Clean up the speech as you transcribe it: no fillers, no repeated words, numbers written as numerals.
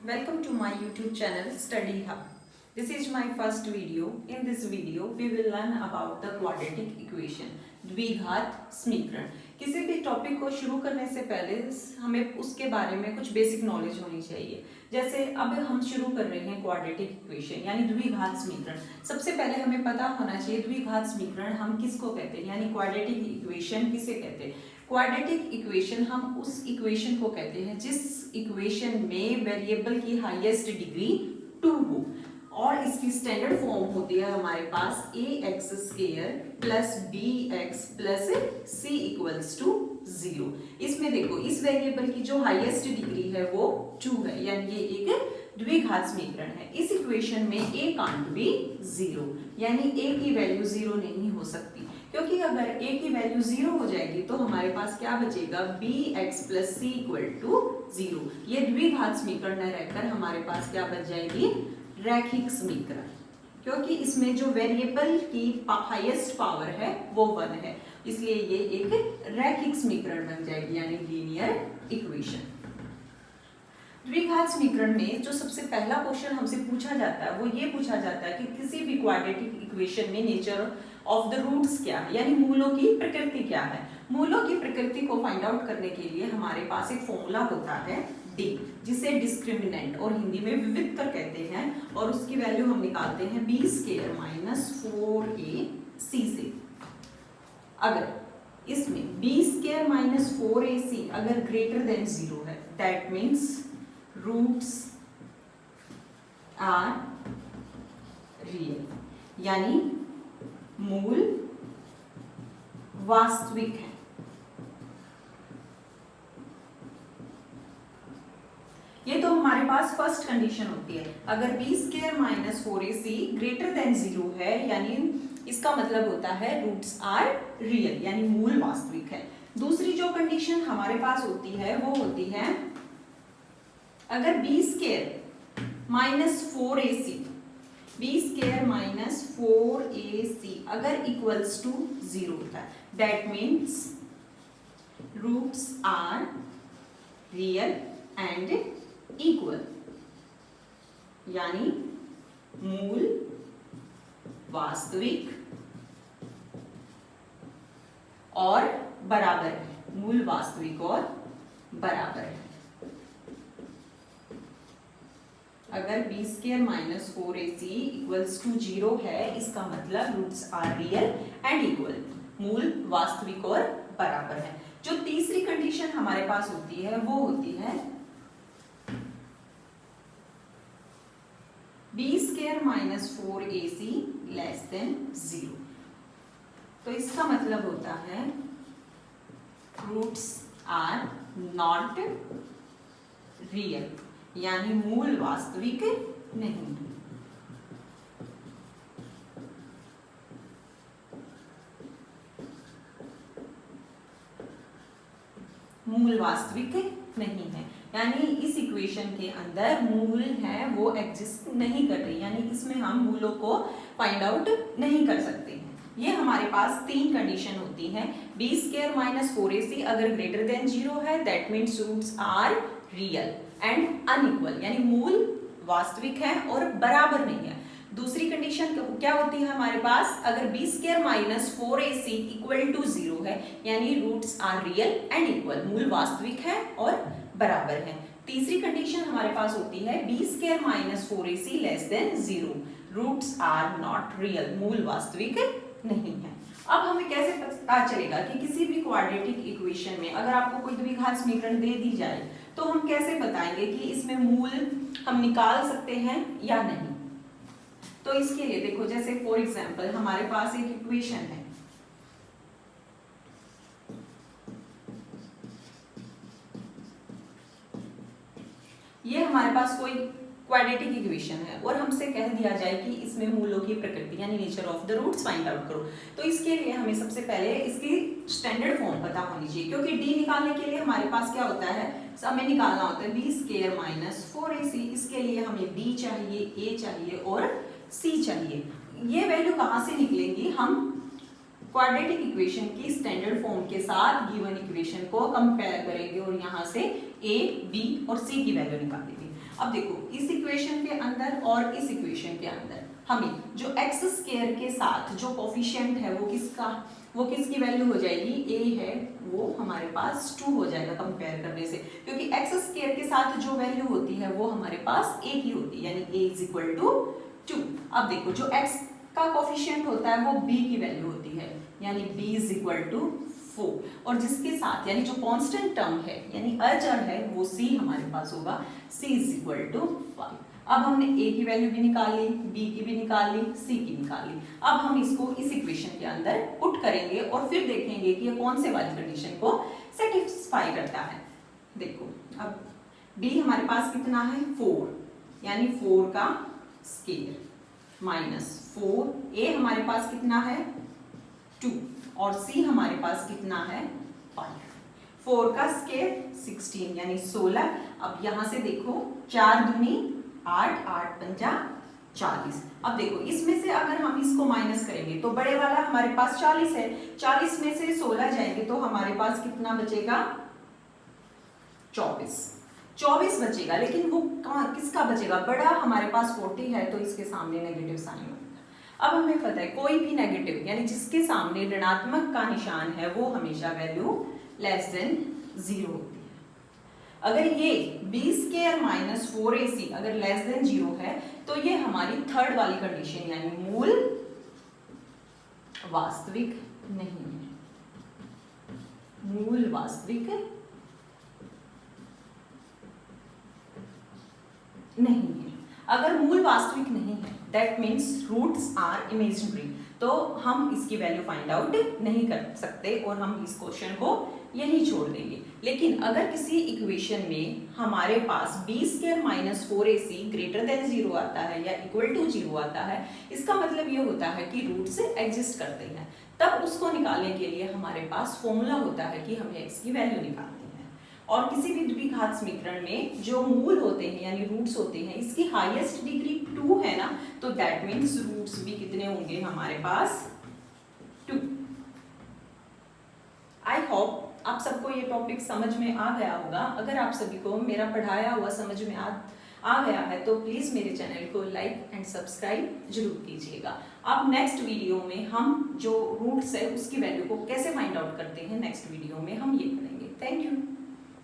Welcome to my YouTube channel Study Hub. This is my first video. In this video, we will learn about the quadratic equation, द्विघात समीकरण। किसी भी topic को शुरू करने से पहले हमें उसके बारे में कुछ बेसिक नॉलेज होनी चाहिए। जैसे अब हम शुरू कर रहे हैं क्वाड्रेटिक इक्वेशन यानी द्विघात समीकरण। सबसे पहले हमें पता होना चाहिए द्विघात समीकरण हम किसको कहते हैं, यानी क्वाड्रेटिक इक्वेशन किसे कहते हैं। क्वाड्रेटिक इक्वेशन हम उस इक्वेशन को कहते हैं जिस इक्वेशन में वेरिएबल की हाईएस्ट डिग्री 2 हो और इसकी स्टैंडर्ड फॉर्म होती है हमारे पास ax² plus bx plus c equals to 0। इसमें देखो इस वेरिएबल की जो हाईएस्ट डिग्री है वो 2 है, यानी ये एक द्विघात समीकरण है। इस इक्वेशन में a कांट बी 0, यानी a की वैल्यू 0 नहीं हो सकती, क्योंकि अगर a की वैल्यू 0 हो जाएगी तो हमारे पास क्या बचेगा, bx plus c equal to 0। ये द्विघात समीकरण न रहकर हमारे पास क्या बच जाएगी, रैखिक समीकरण, क्योंकि इसमें जो वेरिएबल की हाईएस्ट पावर है वो 1 है, इसलिए ये एक रैखिक समीकरण बन जाएगी यानी लीनियर इक्वेशन। द्विघात समीकरण में जो सबसे पहला क्वेश्चन हमसे पूछा जाता है वो ये पूछा जाता है कि किसी भी क्वाड्रेटिक इक्वेशन में नेचर ऑफ द रूट्स क्या है, यानी मूलों की प्रकृति क्या है। मूलों की प्रकृति को फाइंड आउट करने के लिए हमारे पास एक फॉर्मूला होता है d, जिसे डिस्क्रिमिनेंट और हिंदी में विविधकर कहते हैं, और उसकी वैल्यू हम निकालते हैं b² माइनस 4ac से। अगर इसमें b² माइनस 4ac अगर ग्रेटर देन 0 है, that means roots are real, यानी मूल वास्तविक है। ये तो हमारे पास फर्स्ट कंडीशन होती है। अगर b² minus 4ac greater than 0 है, यानी इसका मतलब होता है रूट्स आर रियल, यानी मूल वास्तविक है। दूसरी जो कंडीशन हमारे पास होती है वो होती है अगर b² minus 4ac minus 4ac अगर इक्वल्स टू 0 होता है, that means roots are real and equal, यानी मूल वास्तविक और बराबर है, मूल वास्तविक और बराबर है। अगर b² minus 4ac equals to 0 है, इसका मतलब roots are real and equal, मूल वास्तविक और बराबर है। जो तीसरी कंडीशन हमारे पास होती है वो होती है b² minus 4ac less than 0। तो इसका मतलब होता है रूट्स आर नॉट रियल, यानी मूल वास्तविक नहीं। मूल वास्तविक नहीं है, यानी इस इक्वेशन के अंदर मूल है वो एग्जिस्ट नहीं कर रही, यानी इसमें हम मूलों को फाइंड आउट नहीं कर सकते हैं। ये हमारे पास 3 कंडीशन होती हैं। b² माइनस 4ac अगर ग्रेटर देन 0 है, that means roots are real and unequal, यानी मूल वास्तविक है और बराबर नहीं है। दूसरी कंडीशन क्या होती है हमारे पास, अगर b² minus 4ac equal to 0 है, यानी roots are real and equal, मूल वास्तविक है और बराबर है। तीसरी कंडीशन हमारे पास होती है b² minus 4ac less than 0, roots are not real, मूल वास्तविक नहीं है। अब हमें कैसे पता चलेगा कि किसी भी क्वाड्रेटिक इक्वेशन में अगर आपको कोई द्विघात समीकरण दे दी जाए तो हम कैसे बताएंगे कि इसमें मूल हम निकाल सकते हैं या नहीं। तो इसके लिए देखो, जैसे फॉर एग्जांपल हमारे पास एक इक्वेशन है, ये हमारे पास कोई क्वाड्रेटिक इक्वेशन है और हमसे कह दिया जाए कि इसमें मूलों की प्रकृति यानी nature of the roots find out करो। तो इसके लिए हमें सबसे पहले इसकी स्टैंडर्ड फॉर्म पता होनी चाहिए, क्योंकि d निकालने के लिए हमारे पास क्या होता है, हमें निकालना होता है b² माइनस 4ac। इसके लिए हमें b चाहिए, a चाहिए और c चाहिए। ये वैल्यू कहाँ से निकलेंगी, हम क्वाड्रेटिक इक्वेशन की स्टैंडर्ड फॉर्म के साथ गिवन इक्वेशन को कंपेयर करेंगे और यहाँ से a, b और c की वैल्यू निकालेंगे। अब देखो इस इक्वेशन के अंदर और इस इक्वेशन के अंदर हमें जो एक्स स्क्वायर के साथ जो कोफिशिएंट है वो किसकी वैल्यू हो जाएगी, ए है, वो हमारे पास 2 हो जाएगा कंपेयर करने से, क्योंकि एक्स स्क्वायर के साथ जो वैल्यू होती है वो हमारे पास ए की होती है, यानी ए इज इक्वल टू 2। अब देखो जो एक्स का कोफिशिएंट होता है वो बी की वैल्यू होती है, यानी b इज इक्वल टू 4, और जिसके साथ यानी जो कांस्टेंट टर्म है यानी अचर है वो c हमारे पास होगा, c इज इक्वल टू 5। अब हमने a की वैल्यू भी निकाल ली, b की भी निकाल ली, c की निकाल ली। अब हम इसको इस इक्वेशन के अंदर पुट करेंगे और फिर देखेंगे कि ये कौन से वाली कंडीशन को सेटिस्फाई करता है। देखो अब b हमारे पास कितना है 4, यानी 4 का स्क्वायर माइनस 4, a हमारे पास कितना है 2 और c हमारे पास कितना है 5। 4 का स्क्वायर 16 यानी 16। अब यहां से देखो 4 दूनी 8, 8 पंजा 40। अब देखो इसमें से अगर हम इसको माइनस करेंगे तो बड़े वाला हमारे पास 40 है, 40 में से 16 जाएंगे तो हमारे पास कितना बचेगा 24 बचेगा। लेकिन वो किसका बचेगा, बड़ा हमारे पास 40 है तो इसके सामने नेगेटिव साइन होगा। अब हमें पता है कोई भी नेगेटिव यानी जिसके सामने ऋणात्मक का निशान है वो हमेशा वैल्यू लेस देन 0 होती है। अगर ये b स्क्वायर माइनस 4ac अगर लेस देन 0 है तो ये हमारी थर्ड वाली कंडीशन यानी मूल वास्तविक नहीं है, मूल वास्तविक नहीं है। अगर मूल वास्तविक नहीं है that means roots are imaginary, तो हम इसकी वैल्यू फाइंड आउट नहीं कर सकते और हम इस क्वेश्चन को यही छोड़ देंगे। लेकिन अगर किसी इक्वेशन में हमारे पास b square minus 4ac greater than 0 आता है या इक्वल टू 0 आता है, इसका मतलब ये होता है कि रूट से एग्जिस्ट करते हैं, तब उसको निकालने के लिए हमारे पास फॉर्मूला होता है कि हमें x की वैल्यू निकालनी है। और किसी भी द्विघात समीकरण में जो मूल होते हैं यानी रूट्स होते हैं, इसकी हाईएस्ट डिग्री 2 है ना, तो दैट मीन्स रूट्स भी कितने होंगे हमारे पास 2। आई होप आप सबको ये टॉपिक समझ में आ गया होगा। अगर आप सभी को मेरा पढ़ाया हुआ समझ में आ गया है तो प्लीज़ मेरे चैनल को लाइक एंड सब्सक्राइब जरूर कीजिएगा। अब नेक्स्ट वीडियो में हम जो रूट्स है उसकी वैल्यू को कैसे फाइंड आउट करते हैं नेक्स्ट वीडियो में हम ये करेंगे। Thank you.